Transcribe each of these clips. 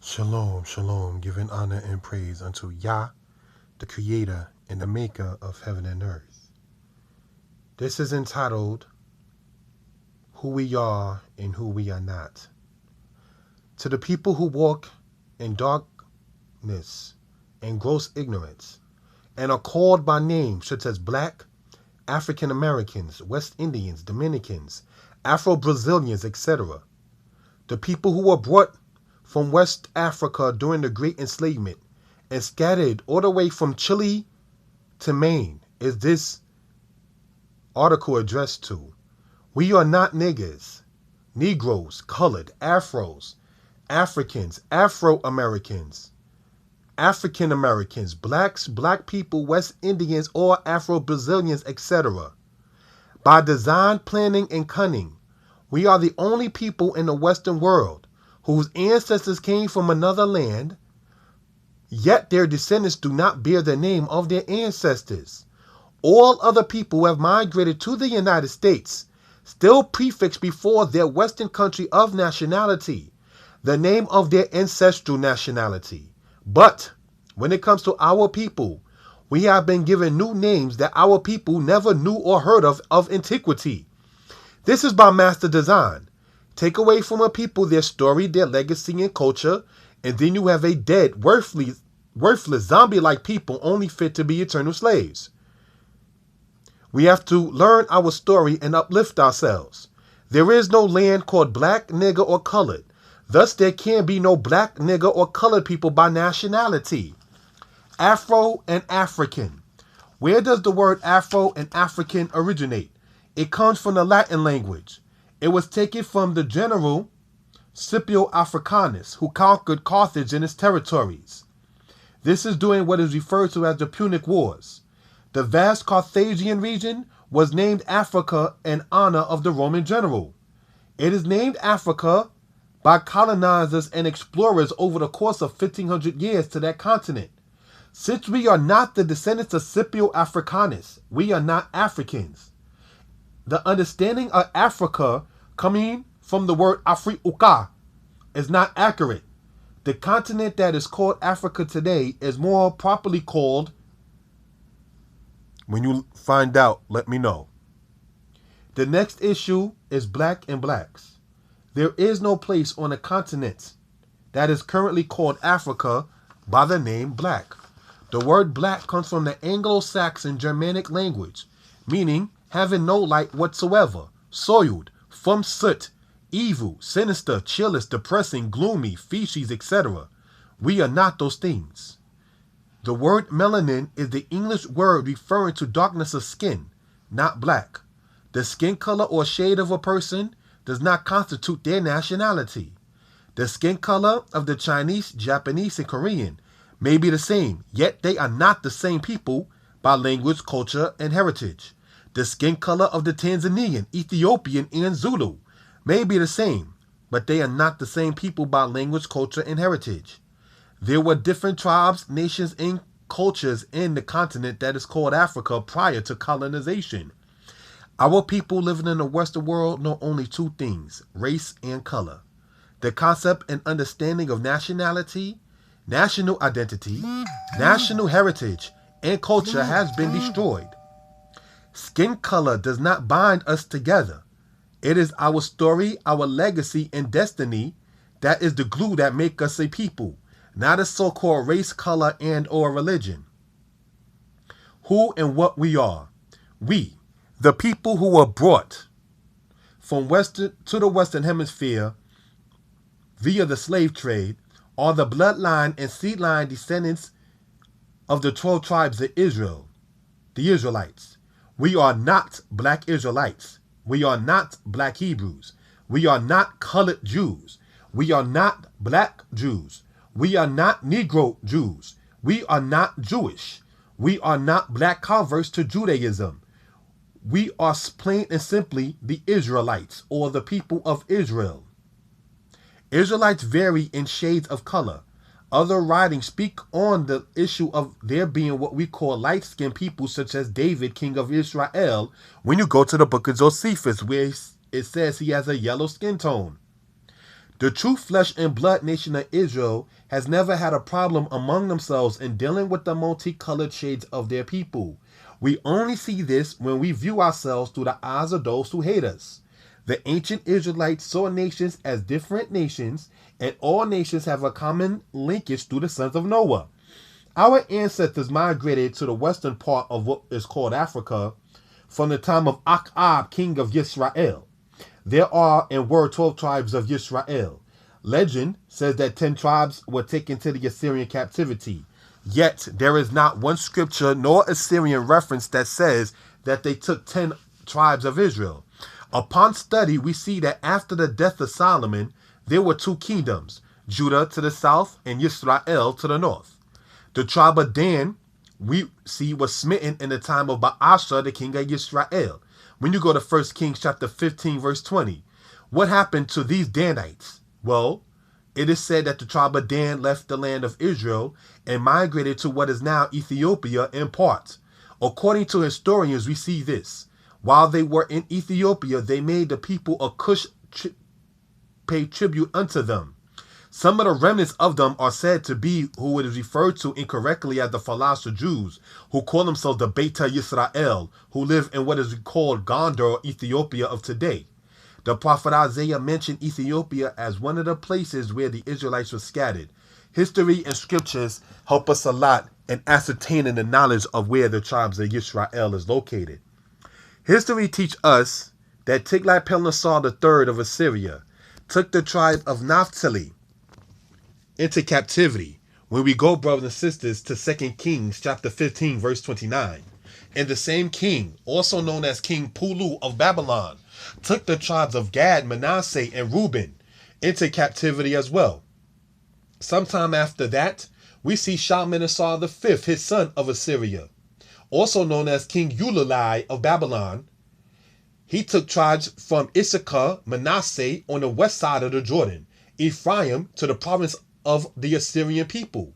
Shalom, shalom, giving honor and praise unto Yah, the creator and the maker of heaven and earth. This is entitled, Who We Are and Who We Are Not. To the people who walk in darkness and gross ignorance, and are called by names such as Black, African Americans, West Indians, Dominicans, Afro-Brazilians, etc. The people who were brought from West Africa during the Great Enslavement and scattered all the way from Chile to Maine is this article addressed to. We are not niggers, Negroes, colored, Afros, Africans, Afro-Americans, African Americans, blacks, black people, West Indians, or Afro-Brazilians, etc. By design, planning, and cunning, we are the only people in the Western world whose ancestors came from another land, yet their descendants do not bear the name of their ancestors. All other people who have migrated to the United States still prefix before their Western country of nationality the name of their ancestral nationality. But when it comes to our people, we have been given new names that our people never knew or heard of antiquity. This is by master design. Take away from a people their story, their legacy, and culture, and then you have a dead, worthless zombie-like people only fit to be eternal slaves. We have to learn our story and uplift ourselves. There is no land called black, nigger, or colored. Thus, there can be no black, nigger, or colored people by nationality. Afro and African. Where does the word Afro and African originate? It comes from the Latin language. It was taken from the general Scipio Africanus, who conquered Carthage and its territories. This is during what is referred to as the Punic Wars. The vast Carthaginian region was named Africa in honor of the Roman general. It is named Africa by colonizers and explorers over the course of 1,500 years to that continent. Since we are not the descendants of Scipio Africanus, we are not Africans. The understanding of Africa coming from the word Afrika is not accurate. The continent that is called Africa today is more properly called, when you find out, let me know. The next issue is black and blacks. There is no place on a continent that is currently called Africa by the name black. The word black comes from the Anglo-Saxon Germanic language, meaning having no light whatsoever, soiled, from soot, evil, sinister, chillish, depressing, gloomy, feces, etc. We are not those things. The word melanin is the English word referring to darkness of skin, not black. The skin color or shade of a person does not constitute their nationality. The skin color of the Chinese, Japanese, and Korean may be the same, yet they are not the same people by language, culture, and heritage. The skin color of the Tanzanian, Ethiopian, and Zulu may be the same, but they are not the same people by language, culture, and heritage. There were different tribes, nations, and cultures in the continent that is called Africa prior to colonization. Our people living in the Western world know only two things, race and color. The concept and understanding of nationality, national identity, national heritage, and culture has been destroyed. Skin color does not bind us together. It is our story, our legacy, and destiny that is the glue that make us a people, not a so-called race, color, and or religion. Who and what we are. We, the people who were brought from Western to the Western Hemisphere via the slave trade, are the bloodline and seed line descendants of the 12 tribes of Israel, the Israelites. We are not black Israelites. We are not black Hebrews. We are not colored Jews. We are not black Jews. We are not Negro Jews. We are not Jewish. We are not black converts to Judaism. We are plain and simply the Israelites, or the people of Israel. Israelites vary in shades of color. Other writings speak on the issue of there being what we call light-skinned people, such as David, king of Israel, when you go to the book of Josephus, where it says he has a yellow skin tone. The true flesh and blood nation of Israel has never had a problem among themselves in dealing with the multicolored shades of their people. We only see this when we view ourselves through the eyes of those who hate us. The ancient Israelites saw nations as different nations, and all nations have a common linkage through the sons of Noah. Our ancestors migrated to the western part of what is called Africa from the time of Achab, king of Israel. There are and were 12 tribes of Israel. Legend says that 10 tribes were taken to the Assyrian captivity. Yet there is not one scripture nor Assyrian reference that says that they took 10 tribes of Israel. Upon study, we see that after the death of Solomon, there were 2 kingdoms, Judah to the south and Israel to the north. The tribe of Dan, we see, was smitten in the time of Baasha, the king of Israel. When you go to 1 Kings chapter 15, verse 20, what happened to these Danites? Well, it is said that the tribe of Dan left the land of Israel and migrated to what is now Ethiopia in part. According to historians, we see this. While they were in Ethiopia, they made the people of Cush pay tribute unto them. Some of the remnants of them are said to be who it is referred to incorrectly as the Falasha Jews, who call themselves the Beta Yisrael, who live in what is called Gondar, or Ethiopia of today. The prophet Isaiah mentioned Ethiopia as one of the places where the Israelites were scattered. History and scriptures help us a lot in ascertaining the knowledge of where the tribes of Israel is located. History teaches us that Tiglath-Pileser III of Assyria took the tribe of Naphtali into captivity. When we go, brothers and sisters, to 2 Kings chapter 15, verse 29. And the same king, also known as King Pulu of Babylon, took the tribes of Gad, Manasseh, and Reuben into captivity as well. Sometime after that, we see Shalmaneser V, his son of Assyria, also known as King Ulai of Babylon. He took tribes from Issachar, Manasseh on the west side of the Jordan, Ephraim to the province of the Assyrian people.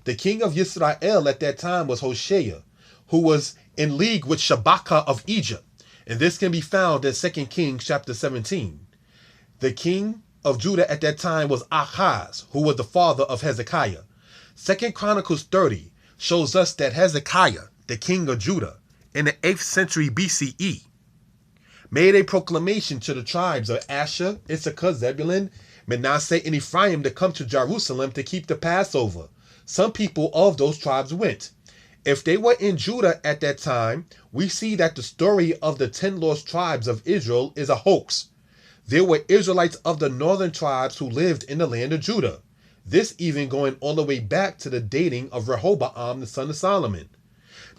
The king of Israel at that time was Hoshea, who was in league with Shabaka of Egypt, and this can be found in 2 Kings chapter 17. The king of Judah at that time was Ahaz, who was the father of Hezekiah. 2 Chronicles 30 shows us that Hezekiah, the king of Judah, in the 8th century BCE, made a proclamation to the tribes of Asher, Issachar, Zebulun, Manasseh, and Ephraim to come to Jerusalem to keep the Passover. Some people of those tribes went. If they were in Judah at that time, we see that the story of the 10 lost tribes of Israel is a hoax. There were Israelites of the northern tribes who lived in the land of Judah. This even going all the way back to the dating of Rehoboam, the son of Solomon.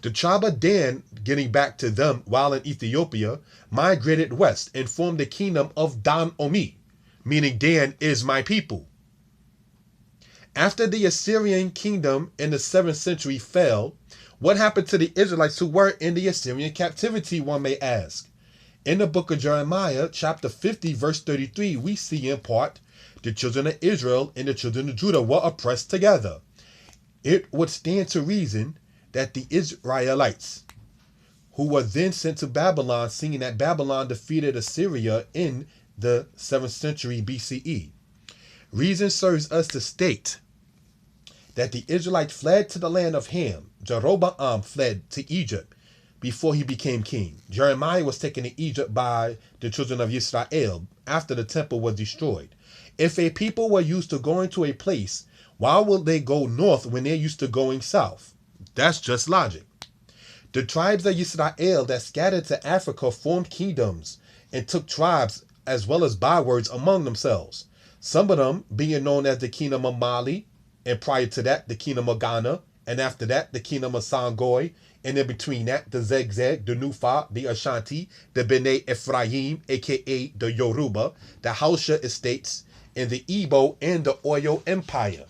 The tribe of Dan, getting back to them while in Ethiopia, migrated west and formed the kingdom of Dan-Omi, meaning Dan is my people. After the Assyrian kingdom in the 7th century fell, what happened to the Israelites who were in the Assyrian captivity, one may ask? In the book of Jeremiah, chapter 50, verse 33, we see in part, the children of Israel and the children of Judah were oppressed together. It would stand to reason that the Israelites, who were then sent to Babylon, seeing that Babylon defeated Assyria in the 7th century BCE. Reason serves us to state that the Israelites fled to the land of Ham. Jeroboam fled to Egypt before he became king. Jeremiah was taken to Egypt by the children of Israel after the temple was destroyed. If a people were used to going to a place, why will they go north when they're used to going south? That's just logic. The tribes of Israel that scattered to Africa formed kingdoms and took tribes as well as bywords among themselves. Some of them being known as the kingdom of Mali, and prior to that, the kingdom of Ghana, and after that, the kingdom of Sangoi, and in between that, the Zegzeg, the Nufa, the Ashanti, the Bene Ephraim, aka the Yoruba, the Hausha estates, and the Igbo and the Oyo Empire.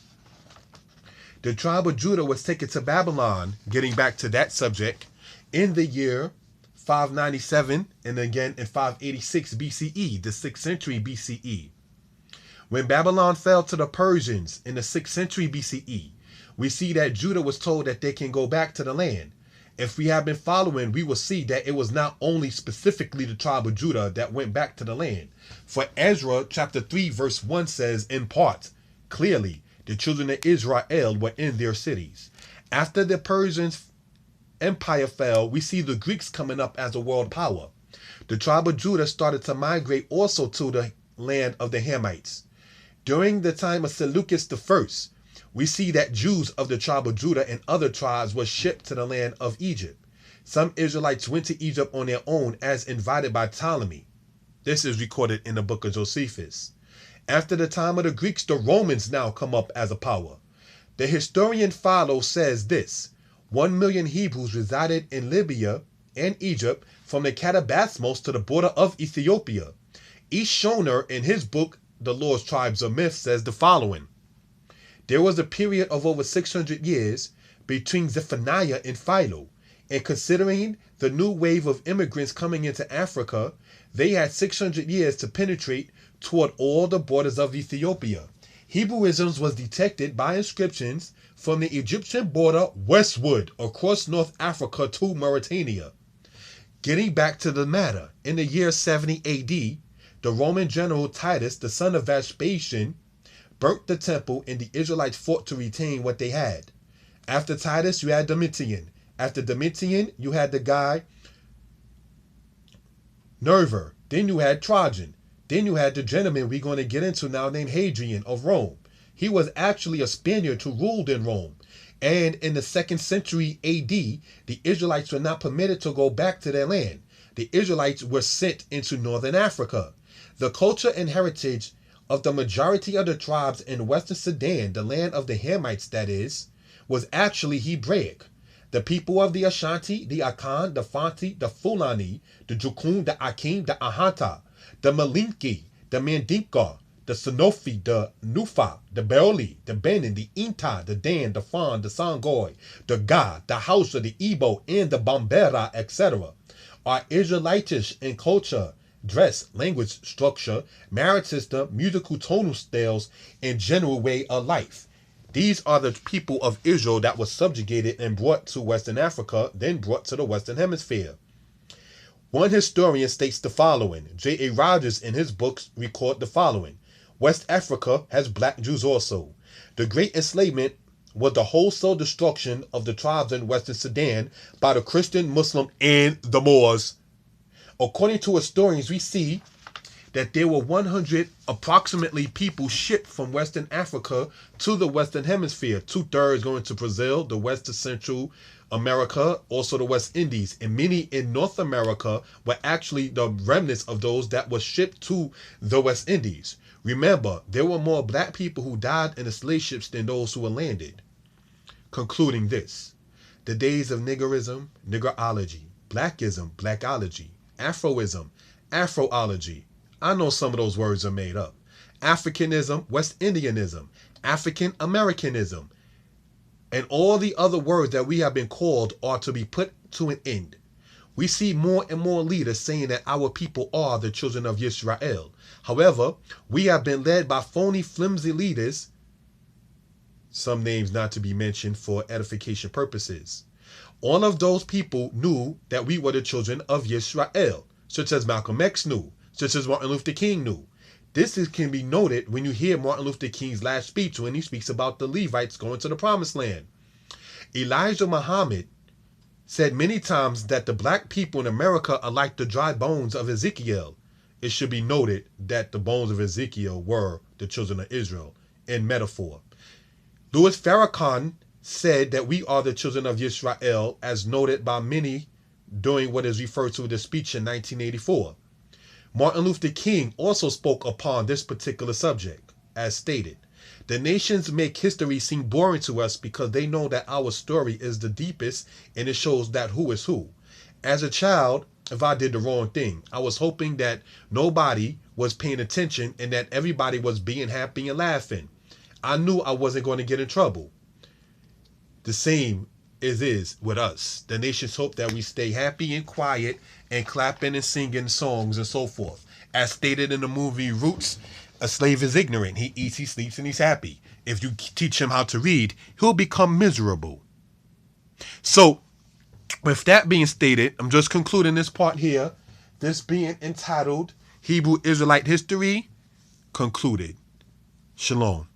The tribe of Judah was taken to Babylon, getting back to that subject, in the year 597 and again in 586 BCE, the 6th century BCE. When Babylon fell to the Persians in the 6th century BCE, we see that Judah was told that they can go back to the land. If we have been following, we will see that it was not only specifically the tribe of Judah that went back to the land. For Ezra chapter 3 verse 1 says in part, clearly, the children of Israel were in their cities. After the Persian Empire fell, we see the Greeks coming up as a world power. The tribe of Judah started to migrate also to the land of the Hamites. During the time of Seleucus I, we see that Jews of the tribe of Judah and other tribes were shipped to the land of Egypt. Some Israelites went to Egypt on their own as invited by Ptolemy. This is recorded in the book of Josephus. After the time of the Greeks, the Romans now come up as a power. The historian Philo says this: 1 million Hebrews resided in Libya and Egypt from the Catabathmos to the border of Ethiopia. E. Schoner, in his book, The Lost Tribes of Myth, says the following: there was a period of over 600 years between Zephaniah and Philo, and considering the new wave of immigrants coming into Africa, they had 600 years to penetrate toward all the borders of Ethiopia. Hebrewism was detected by inscriptions from the Egyptian border westward across North Africa to Mauritania. Getting back to the matter, in the year 70 AD, the Roman general Titus, the son of Vespasian, burnt the temple, and the Israelites fought to retain what they had. After Titus, you had Domitian. After Domitian, you had the guy Nerva. Then you had Trajan. Then you had the gentleman we're going to get into now named Hadrian of Rome. He was actually a Spaniard who ruled in Rome. And in the 2nd century AD, the Israelites were not permitted to go back to their land. The Israelites were sent into northern Africa. The culture and heritage of the majority of the tribes in western Sudan, the land of the Hamites that is, was actually Hebraic. The people of the Ashanti, the Akan, the Fanti, the Fulani, the Jukun, the Akim, the Ahanta, the Malinki, the Mandinka, the Sanofi, the Nufa, the Beoli, the Benin, the Inta, the Dan, the Fan, the Sangoi, the Ga, the Hausa, the Igbo, and the Bambera, etc. are Israelitish in culture, dress, language structure, marriage system, musical tonal styles, and general way of life. These are the people of Israel that was subjugated and brought to Western Africa, then brought to the Western Hemisphere. One historian states the following. J.A. Rogers in his books record the following: West Africa has black Jews also. The Great Enslavement was the wholesale destruction of the tribes in Western Sudan by the Christian, Muslim, and the Moors. According to historians, we see that there were 100 approximately people shipped from Western Africa to the Western Hemisphere, 2/3 going to Brazil, the West to Central America, also the West Indies, and many in North America were actually the remnants of those that were shipped to the West Indies. Remember, there were more black people who died in the slave ships than those who were landed. Concluding this, the days of niggerism, niggerology, blackism, blackology, Afroism, Afroology. I know some of those words are made up. Africanism, West Indianism, African Americanism, and all the other words that we have been called are to be put to an end. We see more and more leaders saying that our people are the children of Israel. However, we have been led by phony, flimsy leaders, some names not to be mentioned for edification purposes. All of those people knew that we were the children of Israel, such as Malcolm X knew, such as Martin Luther King knew. This can be noted when you hear Martin Luther King's last speech when he speaks about the Levites going to the promised land. Elijah Muhammad said many times that the black people in America are like the dry bones of Ezekiel. It should be noted that the bones of Ezekiel were the children of Israel in metaphor. Louis Farrakhan said that we are the children of Israel, as noted by many during what is referred to as the speech in 1984. Martin Luther King also spoke upon this particular subject, as stated. The nations make history seem boring to us because they know that our story is the deepest and it shows that who is who. As a child, if I did the wrong thing, I was hoping that nobody was paying attention and that everybody was being happy and laughing. I knew I wasn't going to get in trouble. The same is with us. The nations hope that we stay happy and quiet and clapping and singing songs and so forth. As stated in the movie Roots, a slave is ignorant. He eats, he sleeps, and he's happy. If you teach him how to read, he'll become miserable. So, With that being stated, I'm just concluding this part here. This being entitled Hebrew Israelite History concluded. Shalom.